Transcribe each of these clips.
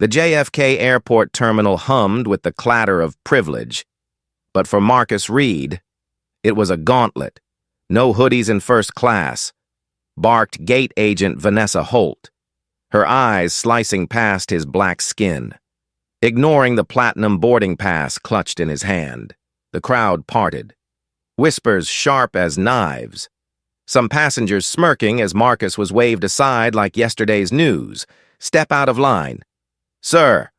The JFK Airport terminal hummed with the clatter of privilege. But for Marcus Reed, it was a gauntlet. No hoodies in first class, barked gate agent Vanessa Holt, her eyes slicing past his black skin. Ignoring the platinum boarding pass clutched in his hand, the crowd parted. Whispers sharp as knives. Some passengers smirking as Marcus was waved aside like yesterday's news. Step out of line. Sir,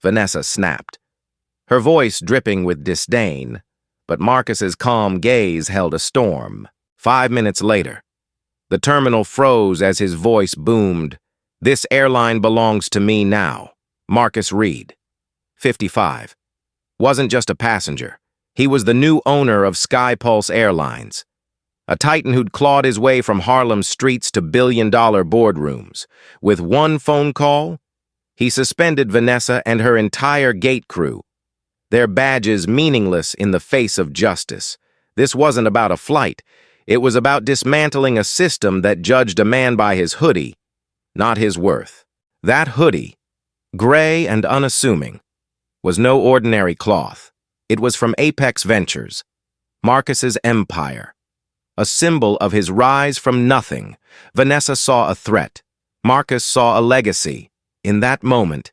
Vanessa snapped, her voice dripping with disdain, but Marcus's calm gaze held a storm. 5 minutes later, the terminal froze as his voice boomed. This airline belongs to me now. Marcus Reed, 55. Wasn't just a passenger. He was the new owner of SkyPulse Airlines, a titan who'd clawed his way from Harlem's streets to billion-dollar boardrooms. With one phone call, he suspended Vanessa and her entire gate crew, their badges meaningless in the face of justice. This wasn't about a flight. It was about dismantling a system that judged a man by his hoodie, not his worth. That hoodie, gray and unassuming, was no ordinary cloth. It was from Apex Ventures, Marcus's empire, a symbol of his rise from nothing. Vanessa saw a threat. Marcus saw a legacy. In that moment,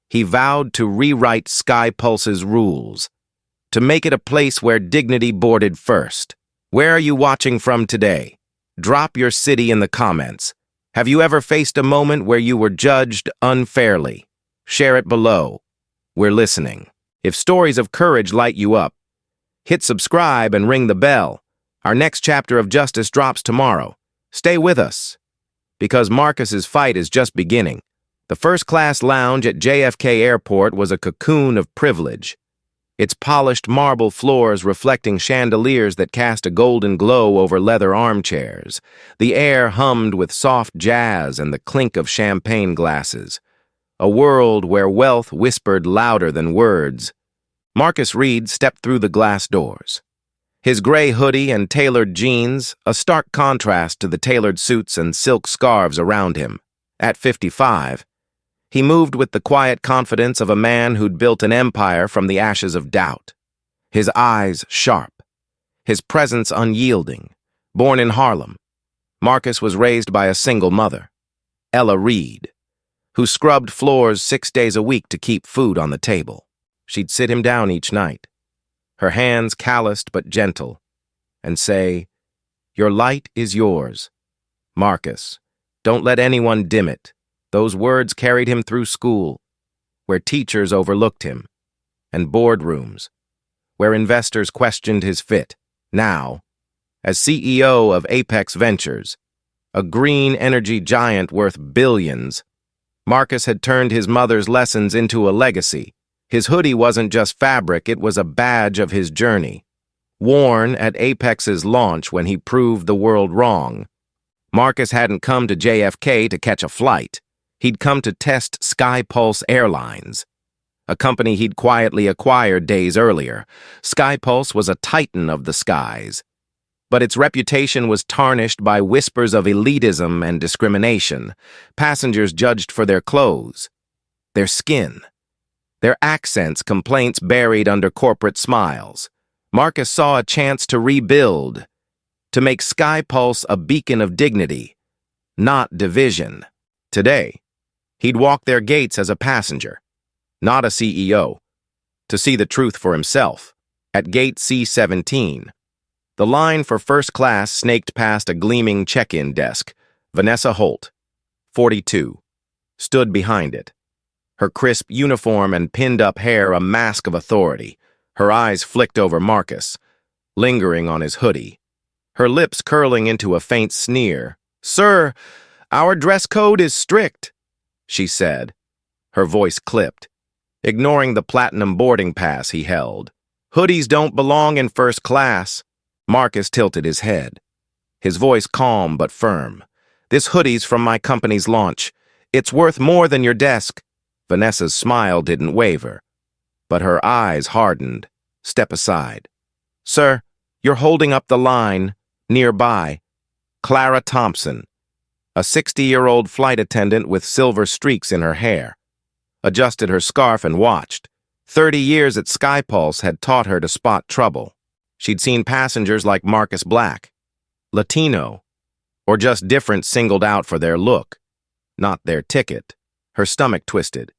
he vowed to rewrite SkyPulse's rules, to make it a place where dignity boarded first. Where are you watching from today? Drop your city in the comments. Have you ever faced a moment where you were judged unfairly? Share it below. We're listening. If stories of courage light you up, hit subscribe and ring the bell. Our next chapter of justice drops tomorrow. Stay with us, because Marcus's fight is just beginning. The first-class lounge at JFK Airport was a cocoon of privilege, its polished marble floors reflecting chandeliers that cast a golden glow over leather armchairs. The air hummed with soft jazz and the clink of champagne glasses, a world where wealth whispered louder than words. Marcus Reed stepped through the glass doors, his gray hoodie and tailored jeans a stark contrast to the tailored suits and silk scarves around him. At 55, he moved with the quiet confidence of a man who'd built an empire from the ashes of doubt. His eyes sharp, his presence unyielding. Born in Harlem, Marcus was raised by a single mother, Ella Reed, who scrubbed floors 6 days a week to keep food on the table. She'd sit him down each night, her hands calloused but gentle, and say, "Your light is yours, Marcus. Don't let anyone dim it." Those words carried him through school, where teachers overlooked him, and boardrooms, where investors questioned his fit. Now, as CEO of Apex Ventures, a green energy giant worth billions, Marcus had turned his mother's lessons into a legacy. His hoodie wasn't just fabric, it was a badge of his journey. Worn at Apex's launch when he proved the world wrong, Marcus hadn't come to JFK to catch a flight. He'd come to test SkyPulse Airlines, a company he'd quietly acquired days earlier. SkyPulse was a titan of the skies, but its reputation was tarnished by whispers of elitism and discrimination. Passengers judged for their clothes, their skin, their accents, complaints buried under corporate smiles. Marcus saw a chance to rebuild, to make SkyPulse a beacon of dignity, not division. Today, he'd walk their gates as a passenger, not a CEO, to see the truth for himself. At gate C-17, the line for first class snaked past a gleaming check-in desk. Vanessa Holt, 42, stood behind it, her crisp uniform and pinned-up hair a mask of authority. Her eyes flicked over Marcus, lingering on his hoodie, her lips curling into a faint sneer. "Sir, our dress code is strict," she said, her voice clipped, ignoring the platinum boarding pass he held. "Hoodies don't belong in first class." Marcus tilted his head, his voice calm but firm. "This hoodie's from my company's launch. It's worth more than your desk." Vanessa's smile didn't waver, but her eyes hardened. "Step aside." "Sir, you're holding up the line." Nearby, Clara Thompson, a 60-year-old flight attendant with silver streaks in her hair, adjusted her scarf and watched. 30 years at SkyPulse had taught her to spot trouble. She'd seen passengers like Marcus Black, Latino, or just different singled out for their look, not their ticket. Her stomach twisted.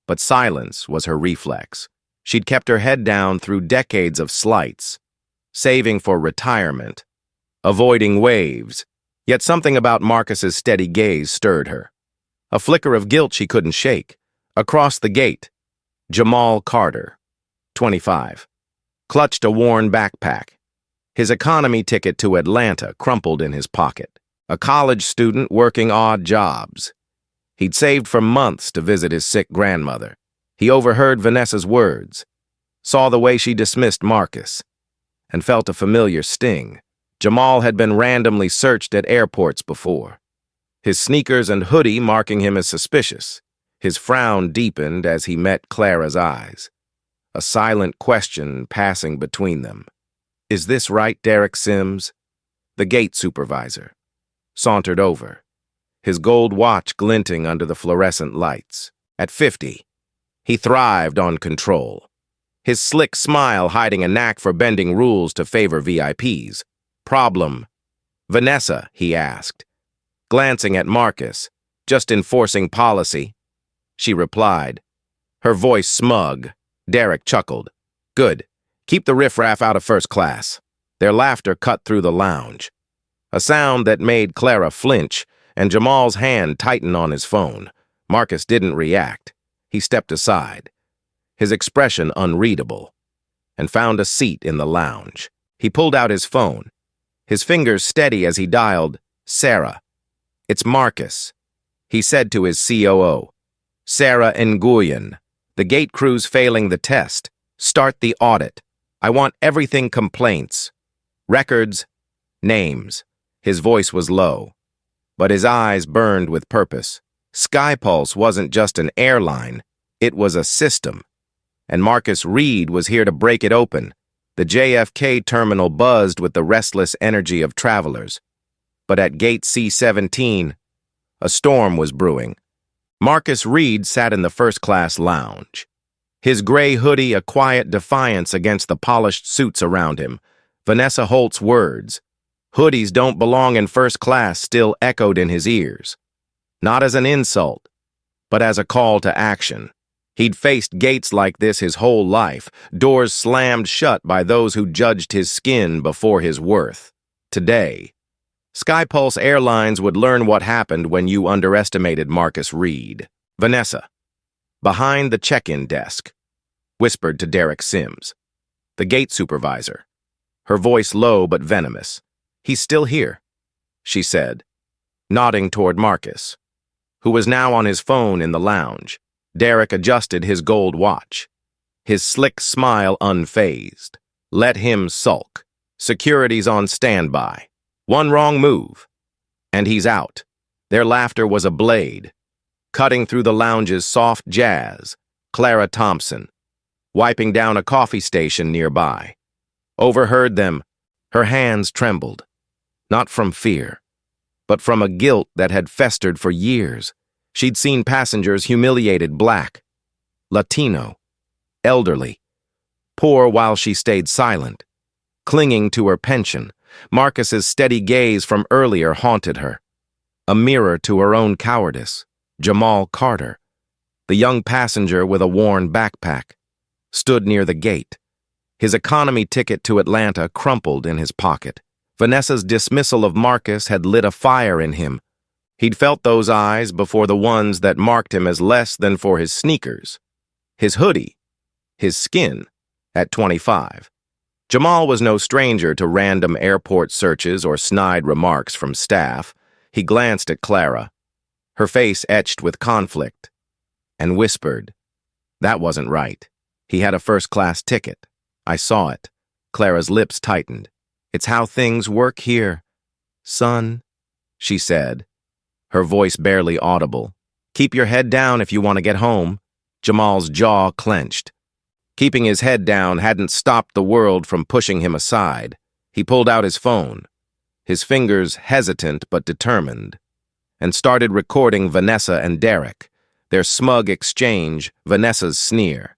But silence was her reflex. She'd kept her head down through decades of slights, saving for retirement, avoiding waves. Yet something about Marcus's steady gaze stirred her. A flicker of guilt she couldn't shake. Across the gate, Jamal Carter, 25, clutched a worn backpack. His economy ticket to Atlanta crumpled in his pocket. A college student working odd jobs. He'd saved for months to visit his sick grandmother. He overheard Vanessa's words, saw the way she dismissed Marcus, and felt a familiar sting. Jamal had been randomly searched at airports before, his sneakers and hoodie marking him as suspicious. His frown deepened as he met Clara's eyes, a silent question passing between them. "Is this right, Derek Sims?" The gate supervisor sauntered over, his gold watch glinting under the fluorescent lights. At 50, he thrived on control, his slick smile hiding a knack for bending rules to favor VIPs. "Problem, Vanessa?" he asked, glancing at Marcus. "Just enforcing policy," she replied, her voice smug. Derek chuckled. "Good. Keep the riffraff out of first class." Their laughter cut through the lounge, a sound that made Clara flinch, and Jamal's hand tighten on his phone. Marcus didn't react. He stepped aside, his expression unreadable, and found a seat in the lounge. He pulled out his phone, his fingers steady as he dialed, "Sarah." "It's Marcus," he said to his COO. "Sarah Nguyen. The gate crew's failing the test. Start the audit. I want everything complaints. Records, names." His voice was low, but his eyes burned with purpose. SkyPulse wasn't just an airline, it was a system. And Marcus Reed was here to break it open. The JFK terminal buzzed with the restless energy of travelers. But at gate C-17, a storm was brewing. Marcus Reed sat in the first-class lounge, his gray hoodie a quiet defiance against the polished suits around him. Vanessa Holt's words, "Hoodies don't belong in first class," still echoed in his ears. Not as an insult, but as a call to action. He'd faced gates like this his whole life, doors slammed shut by those who judged his skin before his worth. Today, SkyPulse Airlines would learn what happened when you underestimated Marcus Reed. Vanessa, behind the check-in desk, whispered to Derek Sims, the gate supervisor, her voice low but venomous. "He's still here," she said, nodding toward Marcus, who was now on his phone in the lounge. Derek adjusted his gold watch, his slick smile unfazed. "Let him sulk. Security's on standby. One wrong move, and he's out." Their laughter was a blade, cutting through the lounge's soft jazz. Clara Thompson, wiping down a coffee station nearby, overheard them. Her hands trembled, not from fear, but from a guilt that had festered for years. She'd seen passengers humiliated, Black, Latino, elderly, poor, while she stayed silent, clinging to her pension. Marcus's steady gaze from earlier haunted her, a mirror to her own cowardice. Jamal Carter, the young passenger with a worn backpack, stood near the gate, his economy ticket to Atlanta crumpled in his pocket. Vanessa's dismissal of Marcus had lit a fire in him. He'd felt those eyes before, the ones that marked him as less than for his sneakers, his hoodie, his skin. At 25, Jamal was no stranger to random airport searches or snide remarks from staff. He glanced at Clara, her face etched with conflict, and whispered, "That wasn't right. He had a first-class ticket. I saw it." Clara's lips tightened. "It's how things work here, son," she said, her voice barely audible. "Keep your head down if you want to get home." Jamal's jaw clenched. Keeping his head down hadn't stopped the world from pushing him aside. He pulled out his phone, his fingers hesitant but determined, and started recording Vanessa and Derek, their smug exchange, Vanessa's sneer.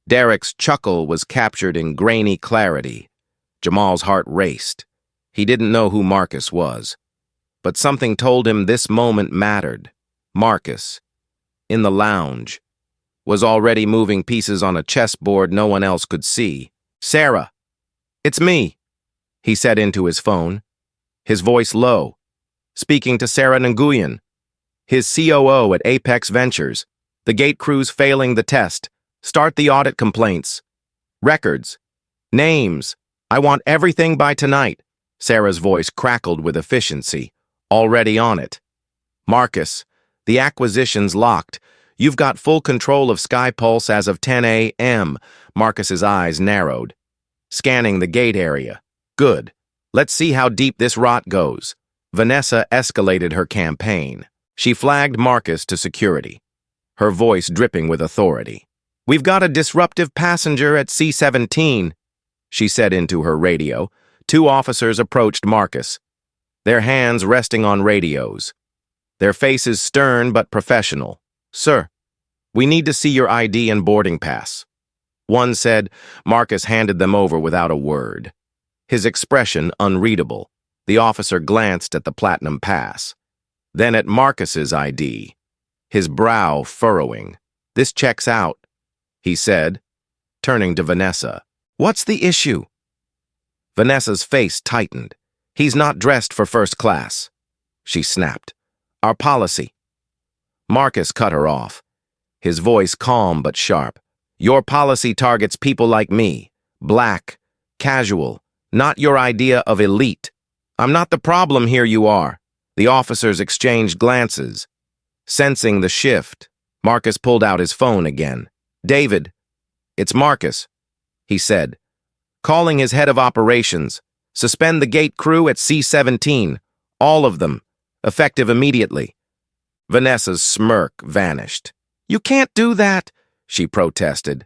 Derek's chuckle was captured in grainy clarity. Jamal's heart raced. He didn't know who Marcus was, but something told him this moment mattered. Marcus, in the lounge, was already moving pieces on a chessboard no one else could see. "Sarah, it's me," he said into his phone, his voice low, speaking to Sarah Nguyen, his COO at Apex Ventures. "The gate crew's failing the test. Start the audit complaints. Records. Names. I want everything by tonight." Sarah's voice crackled with efficiency. "Already on it." "Marcus, the acquisition's locked. You've got full control of SkyPulse as of 10 a.m. Marcus's eyes narrowed. "Scanning the gate area. Good. Let's see how deep this rot goes." Vanessa escalated her campaign. She flagged Marcus to security, her voice dripping with authority. "We've got a disruptive passenger at C-17, she said into her radio. Two officers approached Marcus, their hands resting on radios, their faces stern but professional. "Sir, we need to see your ID and boarding pass," one said. Marcus handed them over without a word, his expression unreadable. The officer glanced at the platinum pass, then at Marcus's ID, his brow furrowing. "This checks out," he said, turning to Vanessa. "What's the issue?" Vanessa's face tightened. "He's not dressed for first class," she snapped. "Our policy." Marcus cut her off, his voice calm but sharp. "Your policy targets people like me, black, casual, not your idea of elite. I'm not the problem here, you are." The officers exchanged glances. Sensing the shift, Marcus pulled out his phone again. "David, it's Marcus," he said, calling his head of operations. "Suspend the gate crew at C-17, all of them, effective immediately." Vanessa's smirk vanished. "You can't do that," she protested,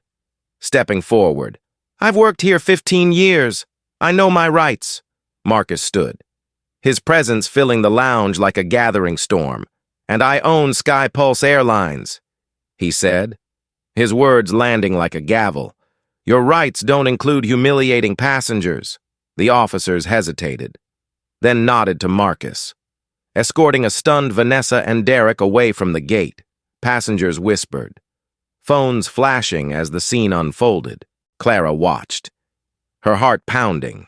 stepping forward. "I've worked here 15 years. I know my rights." Marcus stood, his presence filling the lounge like a gathering storm. "And I own SkyPulse Airlines," he said, his words landing like a gavel. "Your rights don't include humiliating passengers." The officers hesitated, then nodded to Marcus, escorting a stunned Vanessa and Derek away from the gate. Passengers whispered, phones flashing as the scene unfolded. Clara watched, her heart pounding.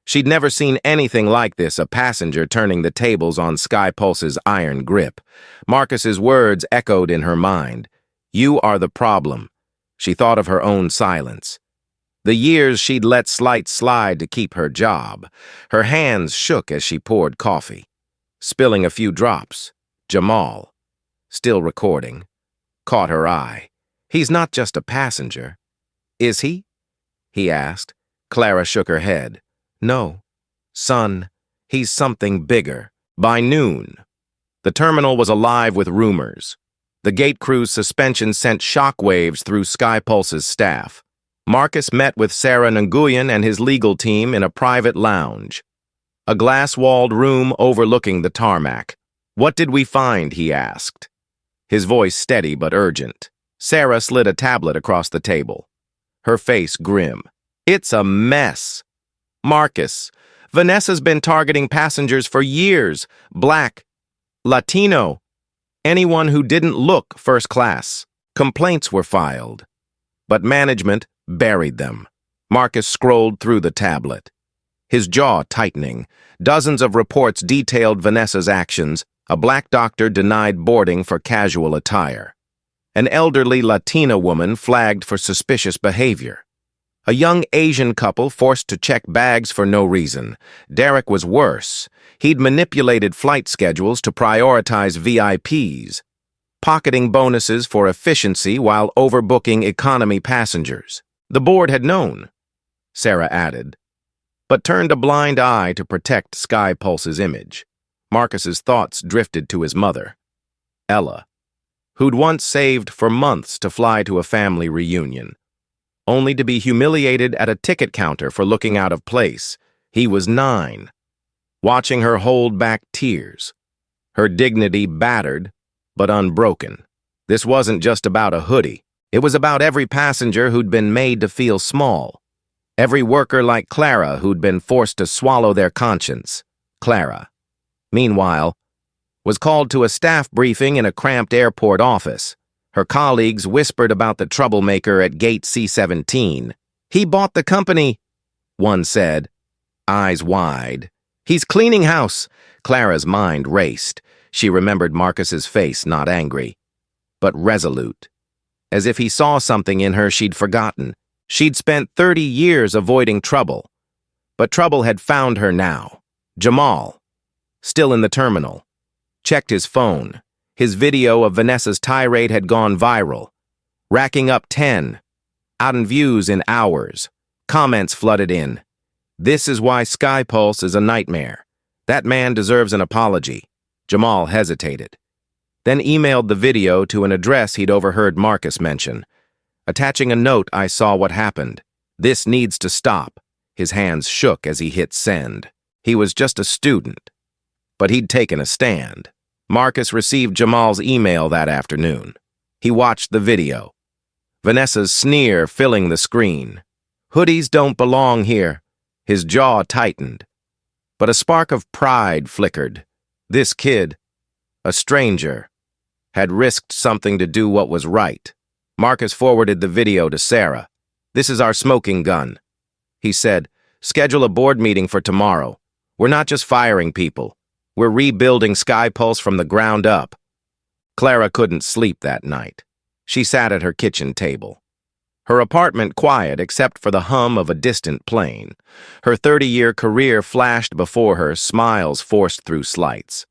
She'd never seen anything like this, a passenger turning the tables on SkyPulse's iron grip. Marcus's words echoed in her mind. "You are the problem." She thought of her own silence, the years she'd let slight slide to keep her job. Her hands shook as she poured coffee, spilling a few drops. Jamal, still recording, caught her eye. "He's not just a passenger, is he?" he asked. Clara shook her head. "No, son, he's something bigger." By noon, the terminal was alive with rumors. The gate crew's suspension sent shockwaves through SkyPulse's staff. Marcus met with Sarah Nguyen and his legal team in a private lounge, a glass-walled room overlooking the tarmac. "What did we find?" he asked, his voice steady but urgent. Sarah slid a tablet across the table, her face grim. "It's a mess. Marcus, Vanessa's been targeting passengers for years. Black, Latino, anyone who didn't look first class. Complaints were filed, but management buried them." Marcus scrolled through the tablet, his jaw tightening. Dozens of reports detailed Vanessa's actions. A black doctor denied boarding for casual attire. An elderly Latina woman flagged for suspicious behavior. A young Asian couple forced to check bags for no reason. Derek was worse. He'd manipulated flight schedules to prioritize VIPs, pocketing bonuses for efficiency while overbooking economy passengers. The board had known, Sarah added, but turned a blind eye to protect SkyPulse's image. Marcus's thoughts drifted to his mother, Ella, who'd once saved for months to fly to a family reunion, only to be humiliated at a ticket counter for looking out of place. He was 9, watching her hold back tears, her dignity battered but unbroken. This wasn't just about a hoodie. It was about every passenger who'd been made to feel small. Every worker like Clara who'd been forced to swallow their conscience. Clara, meanwhile, was called to a staff briefing in a cramped airport office. Her colleagues whispered about the troublemaker at gate C-17. "He bought the company," one said, eyes wide. "He's cleaning house." Clara's mind raced. She remembered Marcus's face, not angry, but resolute, as if he saw something in her she'd forgotten. She'd spent 30 years avoiding trouble, but trouble had found her now. Jamal, still in the terminal, checked his phone. His video of Vanessa's tirade had gone viral, racking up 10,000 views in hours. Comments flooded in. "This is why SkyPulse is a nightmare. That man deserves an apology." Jamal hesitated, then emailed the video to an address he'd overheard Marcus mention. Attaching a note, "I saw what happened. This needs to stop." His hands shook as he hit send. He was just a student, but he'd taken a stand. Marcus received Jamal's email that afternoon. He watched the video, Vanessa's sneer filling the screen. "Hoodies don't belong here." His jaw tightened, but a spark of pride flickered. This kid, a stranger, had risked something to do what was right. Marcus forwarded the video to Sarah. "This is our smoking gun," he said. "Schedule a board meeting for tomorrow. We're not just firing people. We're rebuilding SkyPulse from the ground up." Clara couldn't sleep that night. She sat at her kitchen table, her apartment quiet except for the hum of a distant plane. Her 30-year career flashed before her, smiles forced through slights.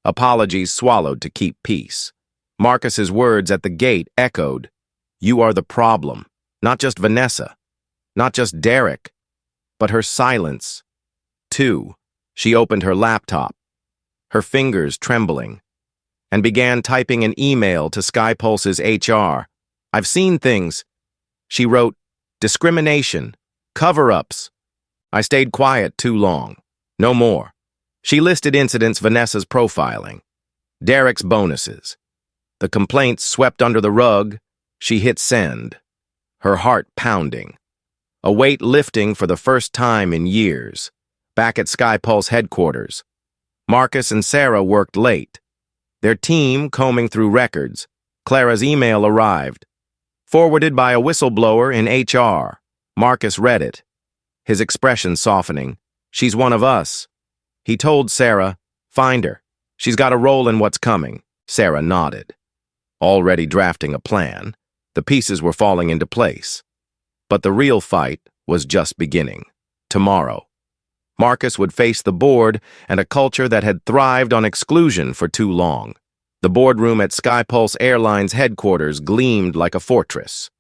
Apologies swallowed to keep peace. Marcus's words at the gate echoed. "You are the problem. Not just Vanessa. Not just Derek. But her silence, too." She opened her laptop, her fingers trembling, and began typing an email to SkyPulse's HR. "I've seen things," she wrote. "Discrimination. Cover-ups. I stayed quiet too long. No more." She listed incidents Vanessa's profiling, Derek's bonuses. The complaints swept under the rug. She hit send, her heart pounding, a weight lifting for the first time in years. Back at SkyPulse headquarters, Marcus and Sarah worked late, their team combing through records. Clara's email arrived, forwarded by a whistleblower in HR. Marcus read it, his expression softening. "She's one of us." He told Sarah, "Find her. She's got a role in what's coming." Sarah nodded, already drafting a plan. The pieces were falling into place. But the real fight was just beginning. Tomorrow, Marcus would face the board and a culture that had thrived on exclusion for too long. The boardroom at SkyPulse Airlines headquarters gleamed like a fortress,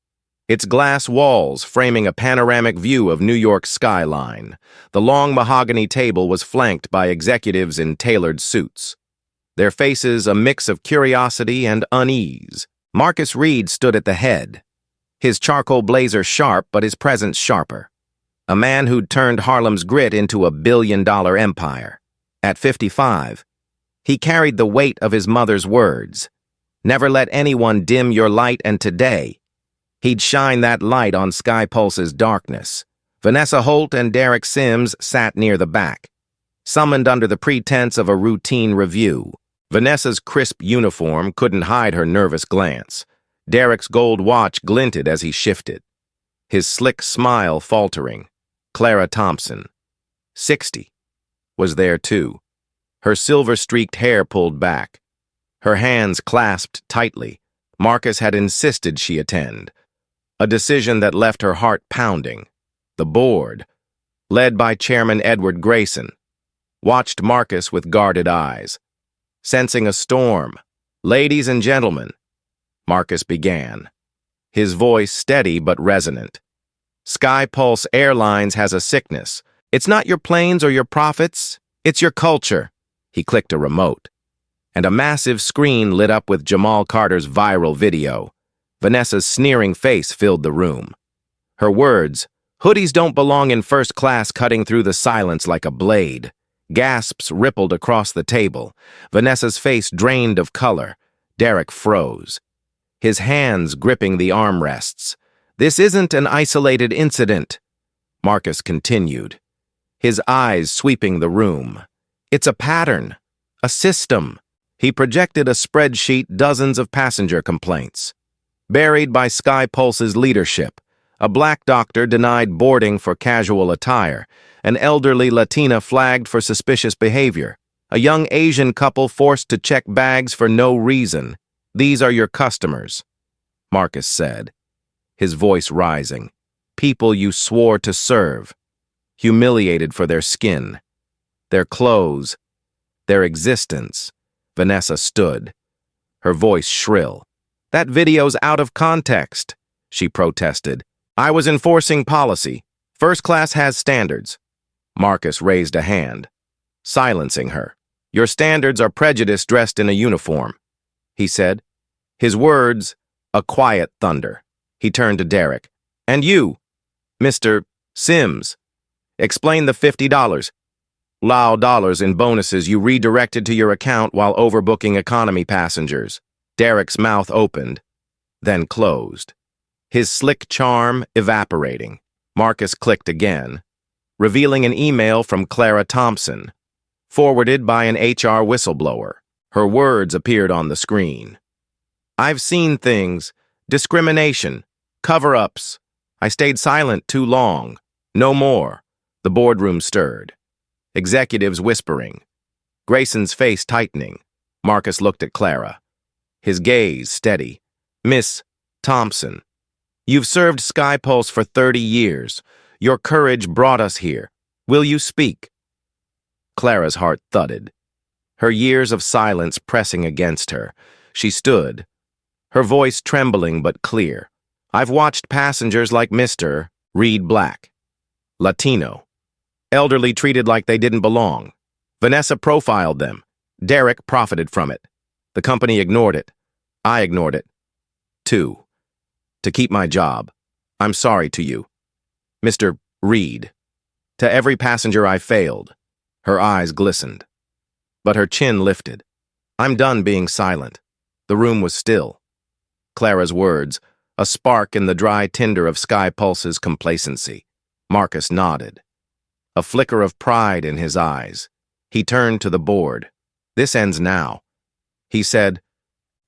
its glass walls framing a panoramic view of New York's skyline. The long mahogany table was flanked by executives in tailored suits, their faces a mix of curiosity and unease. Marcus Reed stood at the head, his charcoal blazer sharp but his presence sharper. A man who'd turned Harlem's grit into a billion-dollar empire. At 55, he carried the weight of his mother's words. "Never let anyone dim your light," and today, he'd shine that light on SkyPulse's darkness. Vanessa Holt and Derek Sims sat near the back, summoned under the pretense of a routine review. Vanessa's crisp uniform couldn't hide her nervous glance. Derek's gold watch glinted as he shifted, his slick smile faltering. Clara Thompson, 60, was there too, her silver-streaked hair pulled back, her hands clasped tightly. Marcus had insisted she attend, a decision that left her heart pounding. The board, led by Chairman Edward Grayson, watched Marcus with guarded eyes, sensing a storm. "Ladies and gentlemen," Marcus began, his voice steady but resonant. "SkyPulse Airlines has a sickness. It's not your planes or your profits, it's your culture." He clicked a remote, and a massive screen lit up with Jamal Carter's viral video. Vanessa's sneering face filled the room. Her words, "Hoodies don't belong in first class," cutting through the silence like a blade. Gasps rippled across the table. Vanessa's face drained of color. Derek froze, his hands gripping the armrests. "This isn't an isolated incident," Marcus continued, his eyes sweeping the room. "It's a pattern, a system." He projected a spreadsheet, dozens of passenger complaints. Buried by SkyPulse's leadership, a black doctor denied boarding for casual attire, an elderly Latina flagged for suspicious behavior, a young Asian couple forced to check bags for no reason. "These are your customers," Marcus said, his voice rising. "People you swore to serve, humiliated for their skin, their clothes, their existence." Vanessa stood, her voice shrill. "That video's out of context," she protested. "I was enforcing policy. First class has standards." Marcus raised a hand, silencing her. "Your standards are prejudice dressed in a uniform," he said, his words a quiet thunder. He turned to Derek. "And you, Mr. Sims, explain the $50 dollars in bonuses you redirected to your account while overbooking economy passengers." Derek's mouth opened, then closed, his slick charm evaporating. Marcus clicked again, revealing an email from Clara Thompson, forwarded by an HR whistleblower. Her words appeared on the screen. "I've seen things. Discrimination. Cover-ups. I stayed silent too long. No more." The boardroom stirred. Executives whispering. Grayson's face tightening. Marcus looked at Clara, his gaze steady. "Miss Thompson, you've served SkyPulse for 30 years. Your courage brought us here. Will you speak?" Clara's heart thudded, her years of silence pressing against her. She stood, her voice trembling but clear. "I've watched passengers like Mr. Reed Black, Latino, elderly treated like they didn't belong. Vanessa profiled them. Derek profited from it. The company ignored it. I ignored it, too. To keep my job. I'm sorry to you, Mr. Reed. To every passenger I failed." Her eyes glistened, but her chin lifted. "I'm done being silent." The room was still. Clara's words, a spark in the dry tinder of SkyPulse's complacency. Marcus nodded, a flicker of pride in his eyes. He turned to the board. "This ends now," he said,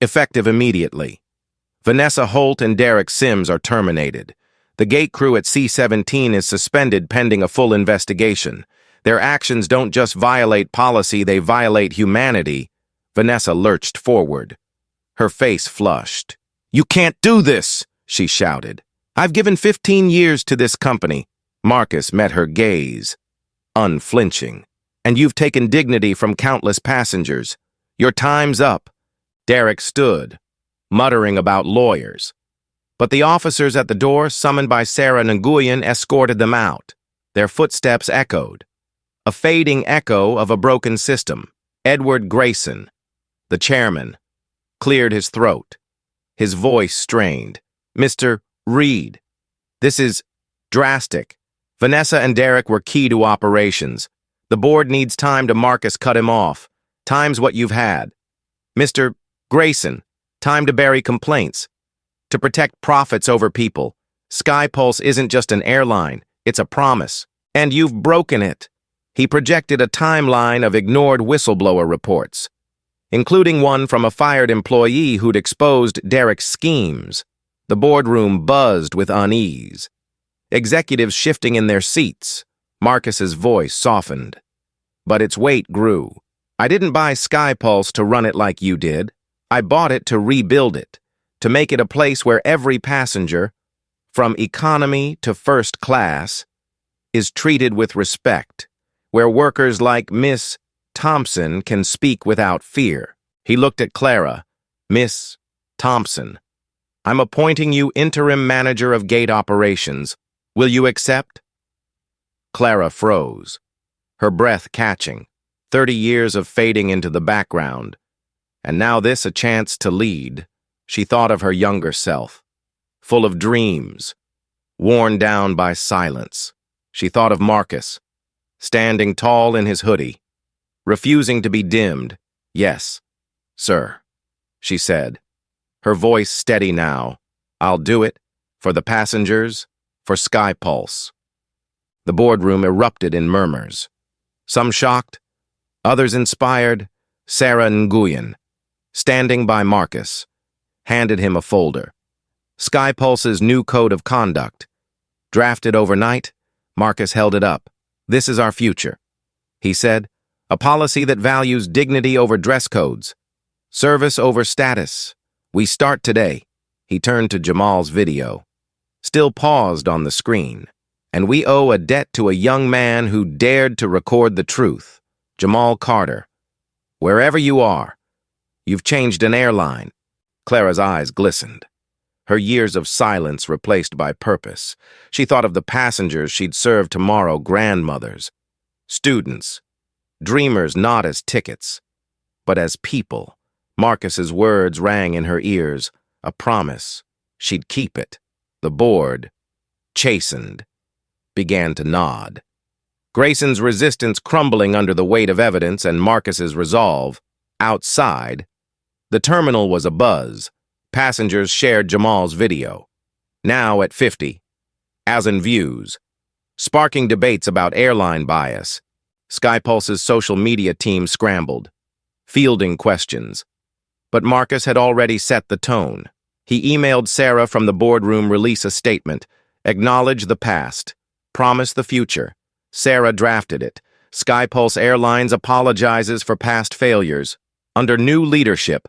"effective immediately. Vanessa Holt and Derek Sims are terminated. The gate crew at C-17 is suspended pending a full investigation. Their actions don't just violate policy, they violate humanity." Vanessa lurched forward, her face flushed. "You can't do this," she shouted. "I've given 15 years to this company." Marcus met her gaze, unflinching. "And you've taken dignity from countless passengers. Your time's up." Derek stood, muttering about lawyers. But the officers at the door, summoned by Sarah Nguyen, escorted them out. Their footsteps echoed, a fading echo of a broken system. Edward Grayson, the chairman, cleared his throat, his voice strained. "Mr. Reed, this is drastic. Vanessa and Derek were key to operations. The board needs time to." Marcus cut him off. "Time's what you've had. Mr. Grayson, time to bury complaints, to protect profits over people. SkyPulse isn't just an airline, it's a promise. And you've broken it." He projected a timeline of ignored whistleblower reports, including one from a fired employee who'd exposed Derek's schemes. The boardroom buzzed with unease, executives shifting in their seats. Marcus's voice softened, but its weight grew. "I didn't buy SkyPulse to run it like you did. I bought it to rebuild it, to make it a place where every passenger, from economy to first class, is treated with respect, where workers like Miss Thompson can speak without fear." He looked at Clara. "Miss Thompson, I'm appointing you interim manager of gate operations. Will you accept?" Clara froze, her breath catching, 30 years of fading into the background. And now this a chance to lead. She thought of her younger self, full of dreams, worn down by silence. She thought of Marcus, standing tall in his hoodie, refusing to be dimmed. "Yes, sir," she said, her voice steady now. I'll do it. For the passengers, for SkyPulse. The boardroom erupted in murmurs. Some shocked, others inspired. Sarah Nguyen, standing by Marcus, handed him a folder. SkyPulse's new code of conduct. Drafted overnight, Marcus held it up. This is our future, he said. A policy that values dignity over dress codes, service over status. We start today. He turned to Jamal's video, still paused on the screen. And we owe a debt to a young man who dared to record the truth. Jamal Carter. Wherever you are, you've changed an airline. Clara's eyes glistened, her years of silence replaced by purpose. She thought of the passengers she'd serve tomorrow, grandmothers, students, dreamers not as tickets, but as people. Marcus's words rang in her ears, a promise. She'd keep it. The board, chastened, began to nod. Grayson's resistance crumbling under the weight of evidence and Marcus's resolve. Outside, the terminal was abuzz. Passengers shared Jamal's video. Now at 50, as in views, sparking debates about airline bias. SkyPulse's social media team scrambled, fielding questions. But Marcus had already set the tone. He emailed Sarah from the boardroom, release a statement, acknowledge the past, promise the future. Sarah drafted it. SkyPulse Airlines apologizes for past failures. Under new leadership,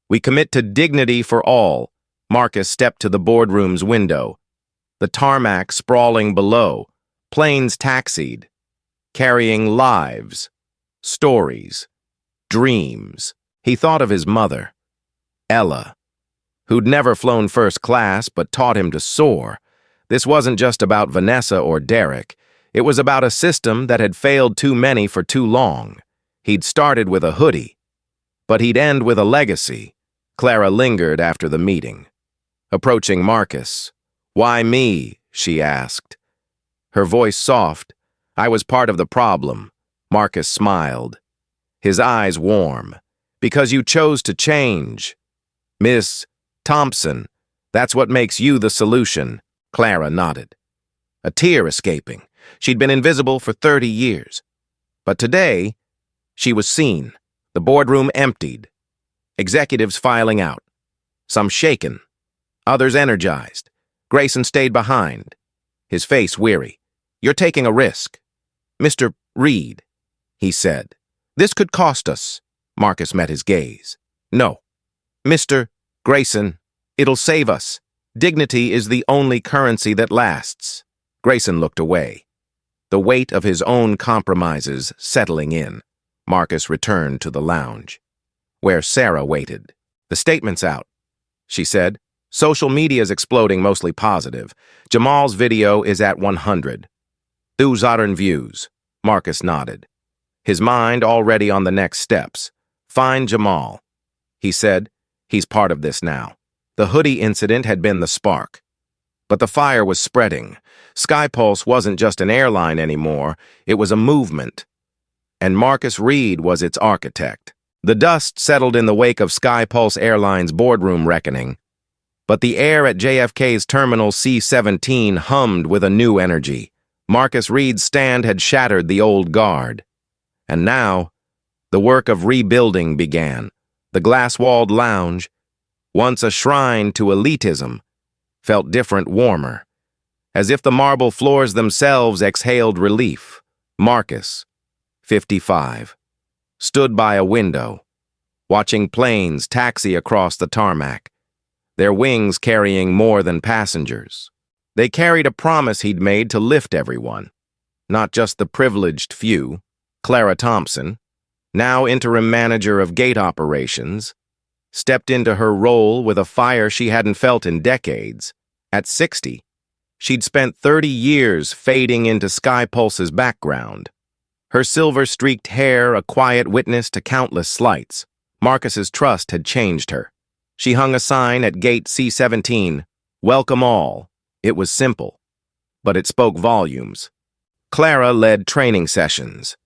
we commit to dignity for all. Marcus stepped to the boardroom's window. The tarmac sprawling below. Planes taxied, carrying lives, stories, dreams. He thought of his mother, Ella, who'd never flown first class but taught him to soar. This wasn't just about Vanessa or Derek. It was about a system that had failed too many for too long. He'd started with a hoodie, but he'd end with a legacy. Clara lingered after the meeting. Approaching Marcus. Why me? She asked. Her voice soft. I was part of the problem. Marcus smiled, his eyes warm. Because you chose to change. Miss Thompson, that's what makes you the solution. Clara nodded, a tear escaping. She'd been invisible for 30 years. But today, she was seen. The boardroom emptied. Executives filing out. Some shaken, others energized. Grayson stayed behind, his face weary. You're taking a risk. Mr. Reed, he said. This could cost us. Marcus met his gaze. No. Mr. Grayson, it'll save us. Dignity is the only currency that lasts. Grayson looked away, the weight of his own compromises settling in. Marcus returned to the lounge, where Sarah waited. The statement's out, she said. Social media's exploding, mostly positive. Jamal's video is at 100. Those are views. Marcus nodded, his mind already on the next steps. Find Jamal, he said. He's part of this now. The hoodie incident had been the spark. But the fire was spreading. SkyPulse wasn't just an airline anymore. It was a movement. And Marcus Reed was its architect. The dust settled in the wake of SkyPulse Airlines' boardroom reckoning. But the air at JFK's Terminal C-17 hummed with a new energy. Marcus Reed's stand had shattered the old guard. And now, the work of rebuilding began. The glass-walled lounge, once a shrine to elitism, felt different, warmer, as if the marble floors themselves exhaled relief. Marcus, 55, stood by a window, watching planes taxi across the tarmac, their wings carrying more than passengers. They carried a promise he'd made to lift everyone, not just the privileged few. Clara Thompson, now interim manager of gate operations, stepped into her role with a fire she hadn't felt in decades. At 60, she'd spent 30 years fading into SkyPulse's background, her silver-streaked hair a quiet witness to countless slights. Marcus's trust had changed her. She hung a sign at gate C-17, "Welcome all." It was simple, but it spoke volumes. Clara led training sessions,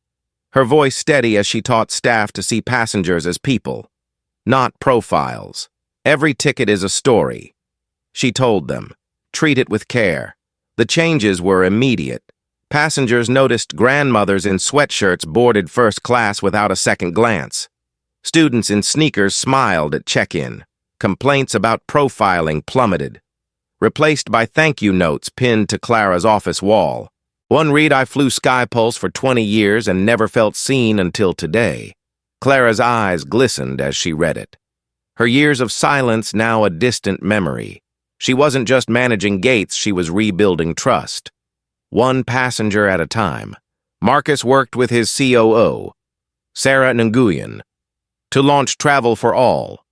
her voice steady as she taught staff to see passengers as people, not profiles. Every ticket is a story. She told them. Treat it with care. The changes were immediate. Passengers noticed grandmothers in sweatshirts boarded first class without a second glance. Students in sneakers smiled at check-in. Complaints about profiling plummeted, replaced by thank you notes pinned to Clara's office wall. One read, "I flew SkyPulse for 20 years and never felt seen until today." Clara's eyes glistened as she read it. Her years of silence now a distant memory. She wasn't just managing gates, she was rebuilding trust. One passenger at a time. Marcus worked with his COO, Sarah Nguyen, to launch Travel for All,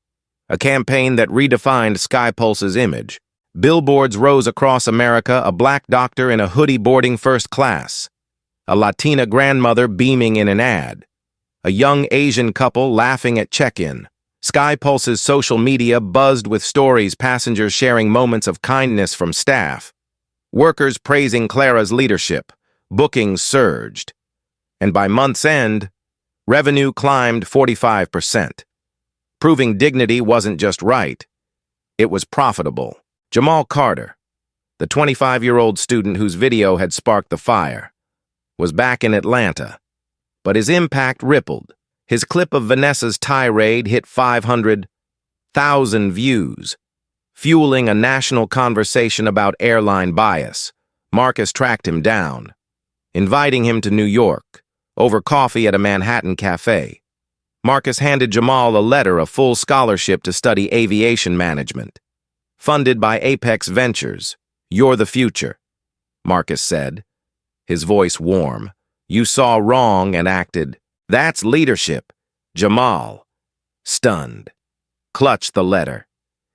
a campaign that redefined SkyPulse's image. Billboards rose across America, a black doctor in a hoodie boarding first class, a Latina grandmother beaming in an ad, a young Asian couple laughing at check-in. SkyPulse's social media buzzed with stories, passengers sharing moments of kindness from staff, workers praising Clara's leadership. Bookings surged, and by month's end, revenue climbed 45%. Proving dignity wasn't just right, it was profitable. Jamal Carter, the 25-year-old student whose video had sparked the fire, was back in Atlanta, but his impact rippled. His clip of Vanessa's tirade hit 500,000 views, fueling a national conversation about airline bias. Marcus tracked him down, inviting him to New York, over coffee at a Manhattan cafe. Marcus handed Jamal a letter, a full scholarship to study aviation management. Funded by Apex Ventures. "You're the future," Marcus said, his voice warm. "You saw wrong and acted. That's leadership." Jamal, stunned, clutched the letter.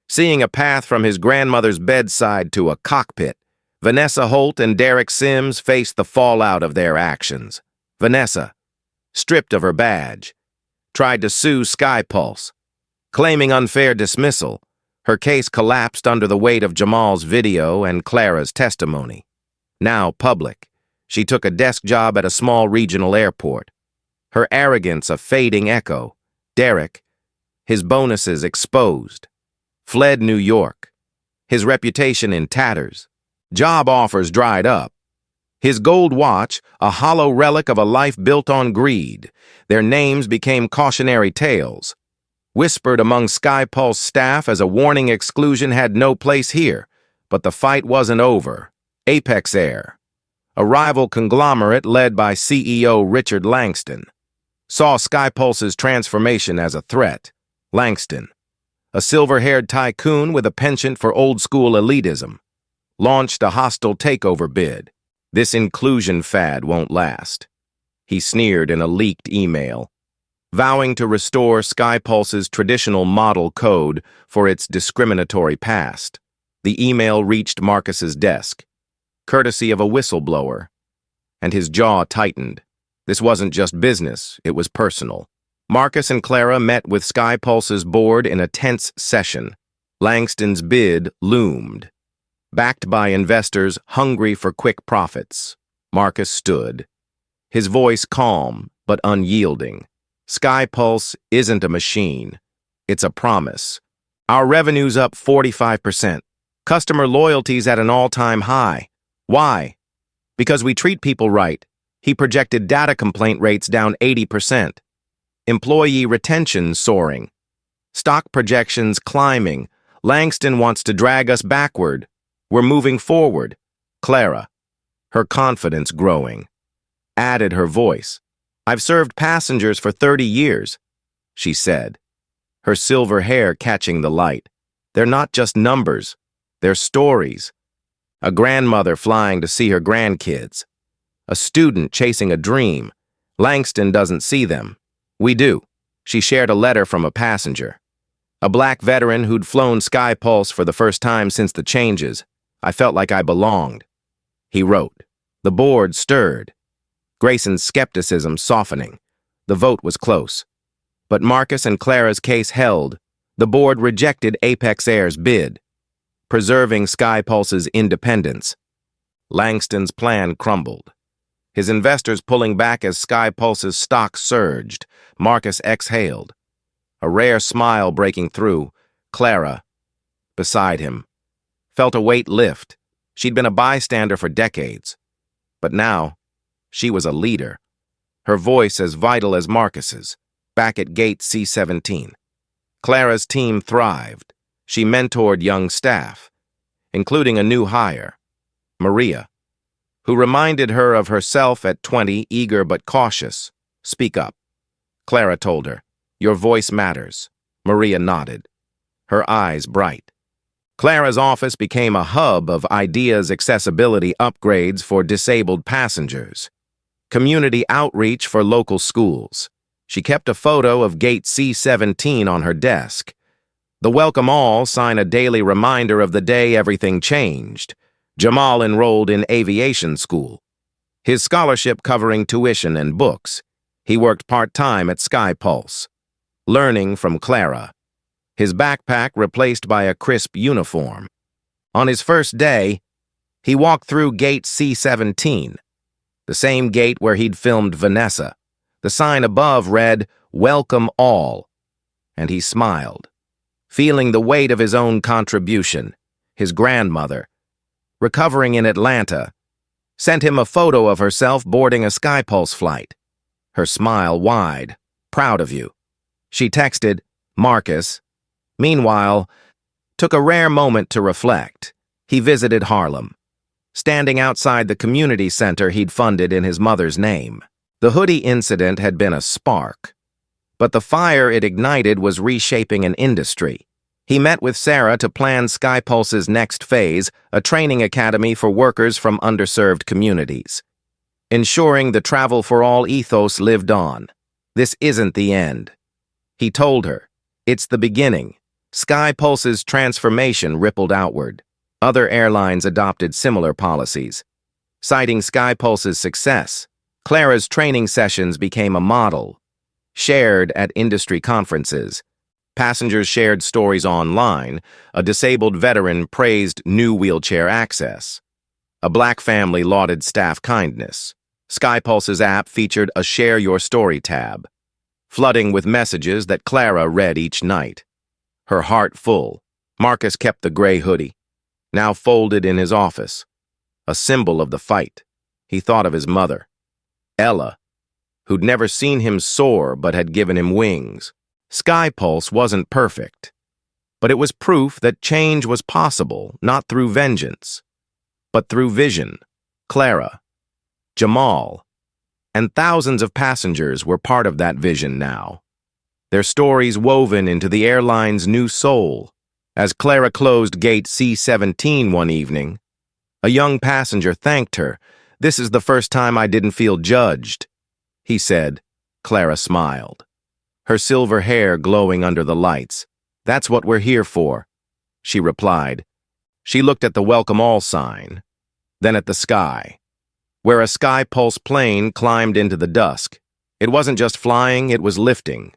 Seeing a path from his grandmother's bedside to a cockpit, Vanessa Holt and Derek Sims faced the fallout of their actions. Vanessa, stripped of her badge, tried to sue SkyPulse, claiming unfair dismissal. Her case collapsed under the weight of Jamal's video and Clara's testimony. Now public, she took a desk job at a small regional airport. Her arrogance a fading echo. Derek, his bonuses exposed, fled New York, his reputation in tatters. Job offers dried up. His gold watch, a hollow relic of a life built on greed. Their names became cautionary tales, whispered among SkyPulse staff as a warning exclusion had no place here. But the fight wasn't over. Apex Air, a rival conglomerate led by CEO Richard Langston, saw SkyPulse's transformation as a threat. Langston, a silver-haired tycoon with a penchant for old-school elitism, launched a hostile takeover bid. "This inclusion fad won't last," he sneered in a leaked email, vowing to restore SkyPulse's traditional model code for its discriminatory past. The email reached Marcus's desk, courtesy of a whistleblower, and his jaw tightened. This wasn't just business, it was personal. Marcus and Clara met with SkyPulse's board in a tense session. Langston's bid loomed, backed by investors hungry for quick profits. Marcus stood, his voice calm but unyielding. "SkyPulse isn't a machine. It's a promise. Our revenue's up 45%. Customer loyalty's at an all-time high. Why? Because we treat people right." He projected data complaint rates down 80%. Employee retention soaring. Stock projections climbing. Langston wants to drag us backward. We're moving forward. Clara, her confidence growing, added her voice. "I've served passengers for 30 years, she said, her silver hair catching the light. "They're not just numbers, they're stories. A grandmother flying to see her grandkids. A student chasing a dream. Langston doesn't see them. We do." She shared a letter from a passenger, a black veteran who'd flown SkyPulse for the first time since the changes. "I felt like I belonged," he wrote. The board stirred, Grayson's skepticism softening. The vote was close, but Marcus and Clara's case held. The board rejected Apex Air's bid, preserving SkyPulse's independence. Langston's plan crumbled, his investors pulling back as SkyPulse's stock surged. Marcus exhaled, a rare smile breaking through. Clara, beside him, felt a weight lift. She'd been a bystander for decades, but now she was a leader, her voice as vital as Marcus's, back at Gate C-17. Clara's team thrived. She mentored young staff, including a new hire, Maria, who reminded her of herself at 20, eager but cautious. "Speak up," Clara told her. "Your voice matters." Maria nodded, her eyes bright. Clara's office became a hub of ideas, accessibility upgrades for disabled passengers, community outreach for local schools. She kept a photo of Gate C-17 on her desk. The Welcome All sign, a daily reminder of the day everything changed. Jamal enrolled in aviation school, his scholarship covering tuition and books. He worked part-time at SkyPulse, learning from Clara, his backpack replaced by a crisp uniform. On his first day, he walked through Gate C-17, the same gate where he'd filmed Vanessa. The sign above read, "Welcome All," and he smiled, feeling the weight of his own contribution. His grandmother, recovering in Atlanta, sent him a photo of herself boarding a SkyPulse flight, her smile wide. "Proud of you," she texted Marcus. Meanwhile, took a rare moment to reflect. He visited Harlem, standing outside the community center he'd funded in his mother's name. The Hoodie incident had been a spark, but the fire it ignited was reshaping an industry. He met with Sarah to plan SkyPulse's next phase, a training academy for workers from underserved communities, ensuring the travel for all ethos lived on. "This isn't the end," he told her. "It's the beginning." SkyPulse's transformation rippled outward. Other airlines adopted similar policies. Citing SkyPulse's success, Clara's training sessions became a model, shared at industry conferences. Passengers shared stories online. A disabled veteran praised new wheelchair access. A Black family lauded staff kindness. SkyPulse's app featured a Share Your Story tab, flooding with messages that Clara read each night. Her heart full, Marcus kept the gray hoodie, now folded in his office, a symbol of the fight. He thought of his mother, Ella, who'd never seen him soar but had given him wings. SkyPulse wasn't perfect, but it was proof that change was possible, not through vengeance, but through vision. Clara, Jamal, and thousands of passengers were part of that vision now, their stories woven into the airline's new soul. As Clara closed Gate C-17 one evening, a young passenger thanked her. "This is the first time I didn't feel judged," he said. Clara smiled, her silver hair glowing under the lights. "That's what we're here for," she replied. She looked at the Welcome All sign, then at the sky, where a SkyPulse plane climbed into the dusk. It wasn't just flying, it was lifting,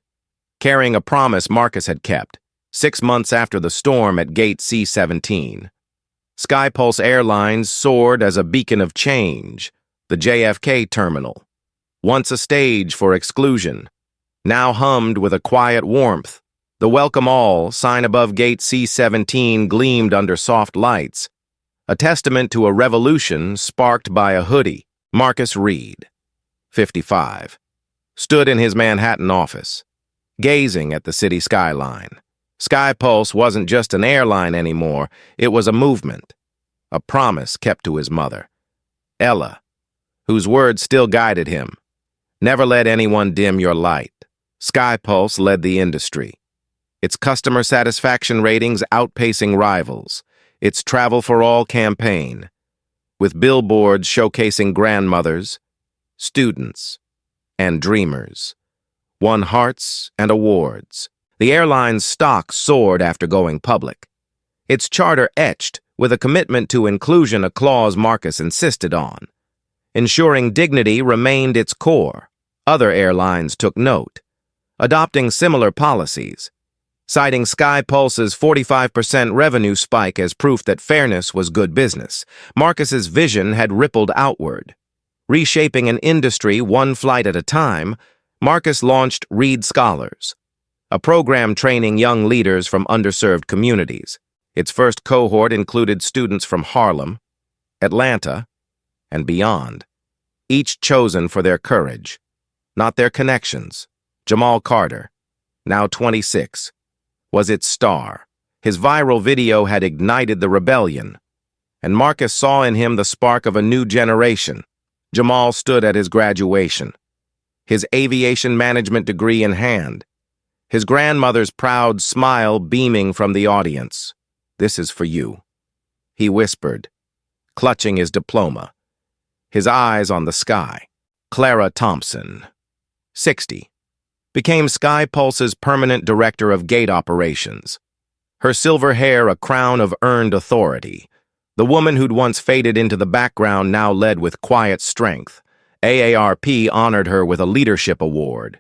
carrying a promise Marcus had kept 6 months after the storm at Gate C-17. SkyPulse Airlines soared as a beacon of change. The JFK terminal, once a stage for exclusion, now hummed with a quiet warmth. The Welcome All sign above Gate C-17 gleamed under soft lights, a testament to a revolution sparked by a hoodie. Marcus Reed, 55, stood in his Manhattan office, gazing at the city skyline. SkyPulse wasn't just an airline anymore, it was a movement, a promise kept to his mother, Ella, whose words still guided him. "Never let anyone dim your light." SkyPulse led the industry, its customer satisfaction ratings outpacing rivals, its Travel for All campaign, with billboards showcasing grandmothers, students, and dreamers, won hearts and awards. The airline's stock soared after going public, its charter etched with a commitment to inclusion, a clause Marcus insisted on, ensuring dignity remained its core. Other airlines took note, adopting similar policies, citing SkyPulse's 45% revenue spike as proof that fairness was good business. Marcus's vision had rippled outward, reshaping an industry one flight at a time. Marcus launched Reed Scholars, a program training young leaders from underserved communities. Its first cohort included students from Harlem, Atlanta, and beyond, each chosen for their courage, not their connections. Jamal Carter, now 26, was its star. His viral video had ignited the rebellion, and Marcus saw in him the spark of a new generation. Jamal stood at his graduation, his aviation management degree in hand, his grandmother's proud smile beaming from the audience. "This is for you," he whispered, clutching his diploma, his eyes on the sky. Clara Thompson, 60, became SkyPulse's permanent director of gate operations, her silver hair a crown of earned authority. The woman who'd once faded into the background now led with quiet strength. AARP honored her with a leadership award,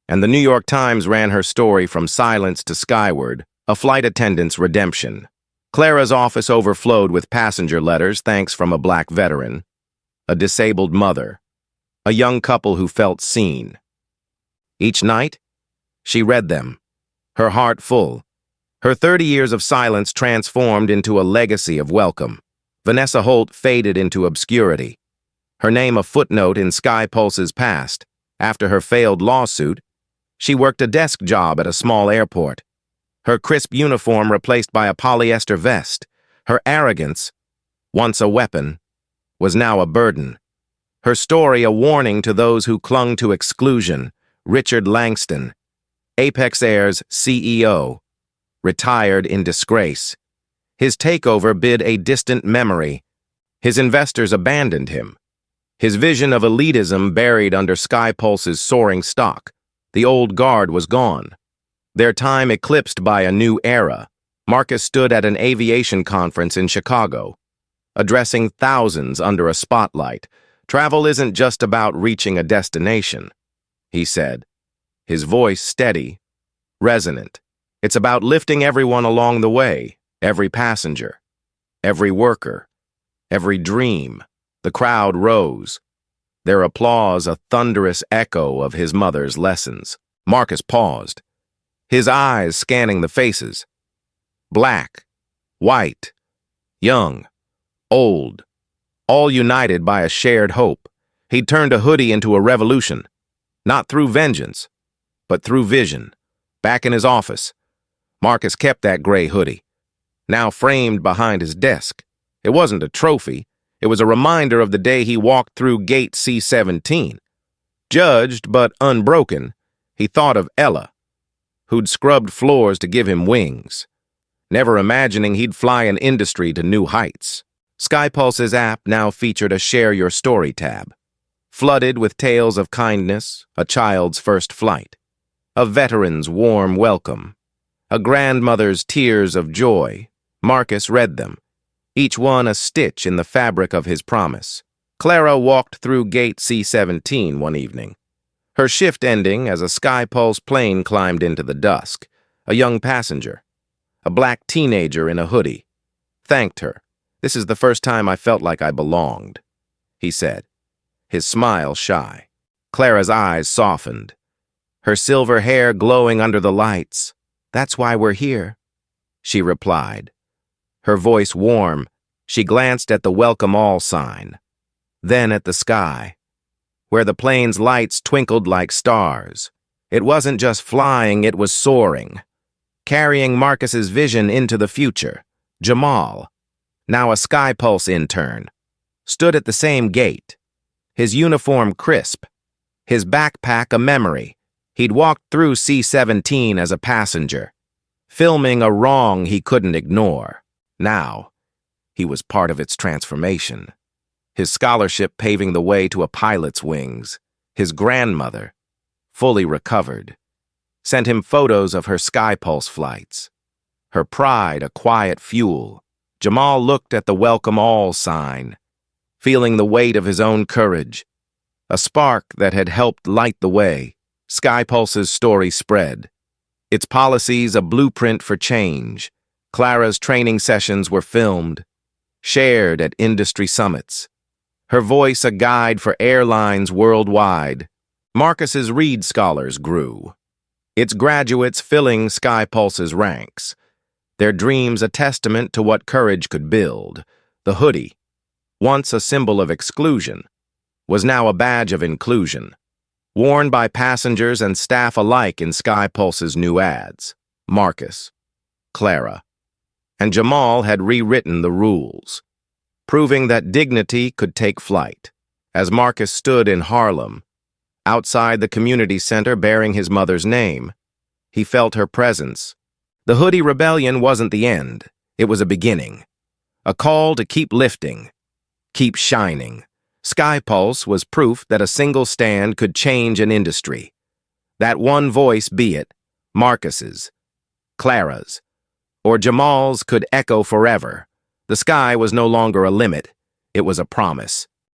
and the New York Times ran her story from silence to skyward, a flight attendant's redemption. Clara's office overflowed with passenger letters, thanks from a black veteran, a disabled mother, a young couple who felt seen. Each night, she read them, her heart full, her 30 years of silence transformed into a legacy of welcome. Vanessa Holt faded into obscurity, her name a footnote in SkyPulse's past. After her failed lawsuit, she worked a desk job at a small airport, her crisp uniform replaced by a polyester vest. Her arrogance, once a weapon, was now a burden. Her story a warning to those who clung to exclusion. Richard Langston, Apex Air's CEO, retired in disgrace. His takeover bid a distant memory. His investors abandoned him. His vision of elitism buried under SkyPulse's soaring stock. The old guard was gone, their time eclipsed by a new era. Marcus stood at an aviation conference in Chicago, addressing thousands under a spotlight. "Travel isn't just about reaching a destination," he said, his voice steady, resonant. "It's about lifting everyone along the way, every passenger, every worker, every dream." The crowd rose, their applause a thunderous echo of his mother's lessons. Marcus paused, his eyes scanning the faces. Black, white, young, old, all united by a shared hope. He'd turned a Hoodie into a revolution, not through vengeance, but through vision. Back in his office, Marcus kept that gray Hoodie, now framed behind his desk. It wasn't a trophy. It was a reminder of the day he walked through gate C-17. Judged but unbroken, he thought of Ella, who'd scrubbed floors to give him wings, never imagining he'd fly an industry to new heights. SkyPulse's app now featured a Share Your Story tab, flooded with tales of kindness, a child's first flight, a veteran's warm welcome, a grandmother's tears of joy. Marcus read them, each one a stitch in the fabric of his promise. Clara walked through gate C-17 one evening, her shift ending as a SkyPulse plane climbed into the dusk. A young passenger, a black teenager in a hoodie, thanked her. "This is the first time I felt like I belonged," he said, his smile shy. Clara's eyes softened, her silver hair glowing under the lights. "That's why we're here," she replied, her voice warm. She glanced at the Welcome All sign, then at the sky, where the plane's lights twinkled like stars. It wasn't just flying, it was soaring, carrying Marcus's vision into the future. Jamal, now a SkyPulse intern, stood at the same gate, his uniform crisp, his backpack a memory. He'd walked through C-17 as a passenger, filming a wrong he couldn't ignore. Now, he was part of its transformation, his scholarship paving the way to a pilot's wings. His grandmother, fully recovered, sent him photos of her SkyPulse flights, her pride a quiet fuel. Jamal looked at the Welcome All sign, feeling the weight of his own courage, a spark that had helped light the way. SkyPulse's story spread, its policies a blueprint for change. Clara's training sessions were filmed, shared at industry summits, her voice a guide for airlines worldwide. Marcus's Reed scholars grew, its graduates filling SkyPulse's ranks, their dreams a testament to what courage could build. The hoodie, once a symbol of exclusion, was now a badge of inclusion, worn by passengers and staff alike in SkyPulse's new ads. Marcus, Clara, and Jamal had rewritten the rules, proving that dignity could take flight. As Marcus stood in Harlem, outside the community center bearing his mother's name, he felt her presence. The hoodie rebellion wasn't the end, it was a beginning. A call to keep lifting, keep shining. SkyPulse was proof that a single stand could change an industry. That one voice, be it Marcus's, Clara's, or Jamal's, could echo forever. The sky was no longer a limit, it was a promise.